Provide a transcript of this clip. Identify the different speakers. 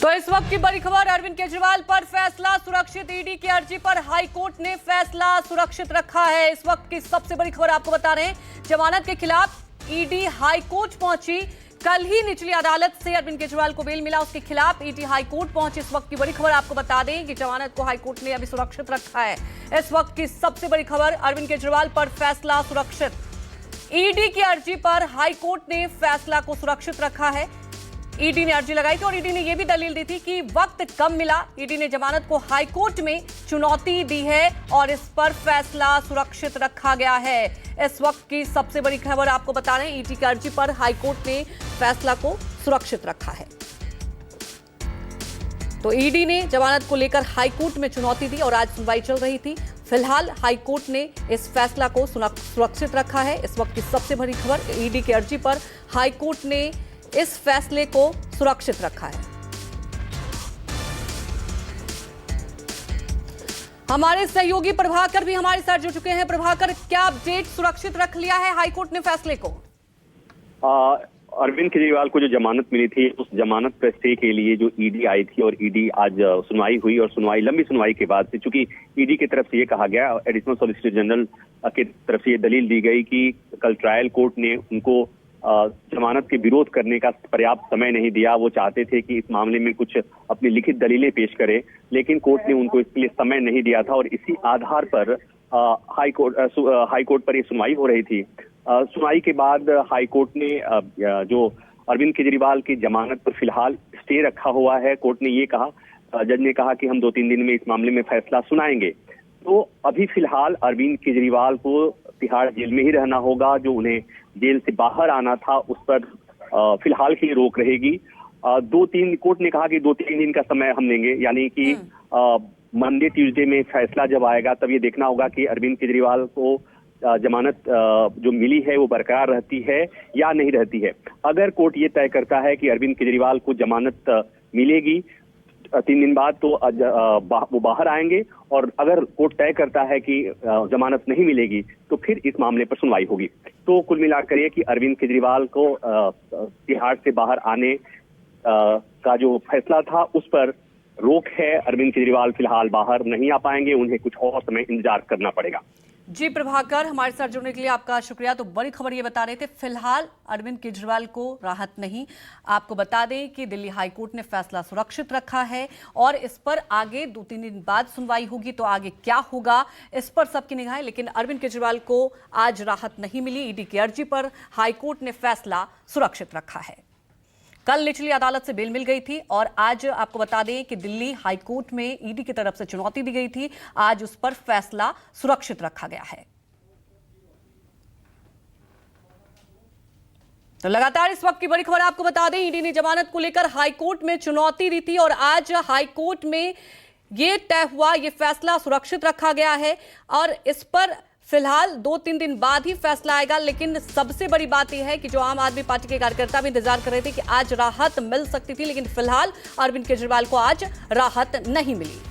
Speaker 1: तो इस वक्त की बड़ी खबर, अरविंद केजरीवाल पर फैसला सुरक्षित। ईडी की अर्जी पर हाईकोर्ट ने फैसला सुरक्षित रखा है। इस वक्त की सबसे बड़ी खबर आपको बता रहे हैं, जमानत के खिलाफ ईडी हाईकोर्ट पहुंची। कल ही निचली अदालत से अरविंद केजरीवाल को बेल मिला, उसके खिलाफ ईडी हाईकोर्ट पहुंची। इस वक्त की बड़ी खबर आपको बता दें कि जमानत को हाईकोर्ट ने अभी सुरक्षित रखा है। इस वक्त की सबसे बड़ी खबर, अरविंद केजरीवाल पर फैसला सुरक्षित। ईडी की अर्जी पर हाईकोर्ट ने फैसला को सुरक्षित रखा है। ईडी ने अर्जी लगाई थी और ईडी ने यह भी दलील दी थी कि वक्त कम मिला। ईडी ने जमानत को हाईकोर्ट में चुनौती दी है और इस पर फैसला सुरक्षित रखा गया है। इस वक्त की सबसे बड़ी खबर आपको बता रहे हैं, ईडी की अर्जी पर हाईकोर्ट ने फैसला को सुरक्षित रखा है। तो ईडी ने जमानत को लेकर हाईकोर्ट में चुनौती दी और आज सुनवाई चल रही थी। फिलहाल हाईकोर्ट ने इस फैसला को सुरक्षित रखा है। इस वक्त की सबसे बड़ी खबर, ईडी की अर्जी पर हाईकोर्ट ने इस फैसले को सुरक्षित रखा है। हमारे सहयोगी प्रभाकर भी हमारे साथ जुड़ चुके हैं। प्रभाकर, क्या अपडेट? सुरक्षित रख लिया है हाईकोर्ट ने फैसले को?
Speaker 2: अरविंद केजरीवाल को जो जमानत मिली थी, उस जमानत पर स्टे के लिए जो ईडी आई थी और ईडी आज सुनवाई हुई और लंबी सुनवाई के बाद से, चूंकि ईडी की तरफ से ये कहा गया, एडिशनल सॉलिसिटर जनरल की तरफ से ये दलील दी गई कि कल ट्रायल कोर्ट ने उनको जमानत के विरोध करने का पर्याप्त समय नहीं दिया। वो चाहते थे कि इस मामले में कुछ अपनी लिखित दलीलें पेश करें, लेकिन कोर्ट ने उनको इसके लिए समय नहीं दिया था और इसी आधार पर हाईकोर्ट पर ये सुनवाई हो रही थी। सुनवाई के बाद हाईकोर्ट ने जो अरविंद केजरीवाल की जमानत पर फिलहाल स्टे रखा हुआ है। कोर्ट ने ये कहा, जज ने कहा कि हम 2-3 दिन में इस मामले में फैसला सुनाएंगे। तो अभी फिलहाल अरविंद केजरीवाल को तिहाड़ जेल में ही रहना होगा। जो उन्हें जेल से बाहर आना था, उस पर फिलहाल के लिए रोक रहेगी। कोर्ट ने कहा कि 2-3 दिन का समय हम देंगे, यानी कि मंडे ट्यूसडे में फैसला जब आएगा तब ये देखना होगा कि अरविंद केजरीवाल को जमानत जो मिली है वो बरकरार रहती है या नहीं रहती है। अगर कोर्ट ये तय करता है कि अरविंद केजरीवाल को जमानत मिलेगी 3 दिन बाद, तो वो बाहर आएंगे, और अगर कोर्ट तय करता है कि जमानत नहीं मिलेगी तो फिर इस मामले पर सुनवाई होगी। तो कुल मिलाकर ये कि अरविंद केजरीवाल को तिहाड़ से बाहर आने का जो फैसला था उस पर रोक है। अरविंद केजरीवाल फिलहाल बाहर नहीं आ पाएंगे, उन्हें कुछ और समय इंतजार करना पड़ेगा।
Speaker 1: जी प्रभाकर, हमारे साथ जुड़ने के लिए आपका शुक्रिया। तो बड़ी खबर ये बता रहे थे, फिलहाल अरविंद केजरीवाल को राहत नहीं। आपको बता दें कि दिल्ली हाईकोर्ट ने फैसला सुरक्षित रखा है और इस पर आगे 2-3 दिन बाद सुनवाई होगी। तो आगे क्या होगा इस पर सबकी निगाहें, लेकिन अरविंद केजरीवाल को आज राहत नहीं मिली। ईडी की अर्जी पर हाईकोर्ट ने फैसला सुरक्षित रखा है। कल निचली अदालत से बेल मिल गई थी और आज आपको बता दें कि दिल्ली हाईकोर्ट में ईडी की तरफ से चुनौती दी गई थी। आज उस पर फैसला सुरक्षित रखा गया है। तो लगातार इस वक्त की बड़ी खबर आपको बता दें, ईडी ने जमानत को लेकर हाईकोर्ट में चुनौती दी थी और आज हाईकोर्ट में यह तय हुआ, यह फैसला सुरक्षित रखा गया है और इस पर फिलहाल 2-3 दिन बाद ही फैसला आएगा। लेकिन सबसे बड़ी बात यह है कि जो आम आदमी पार्टी के कार्यकर्ता भी इंतजार कर रहे थे कि आज राहत मिल सकती थी, लेकिन फिलहाल अरविंद केजरीवाल को आज राहत नहीं मिली।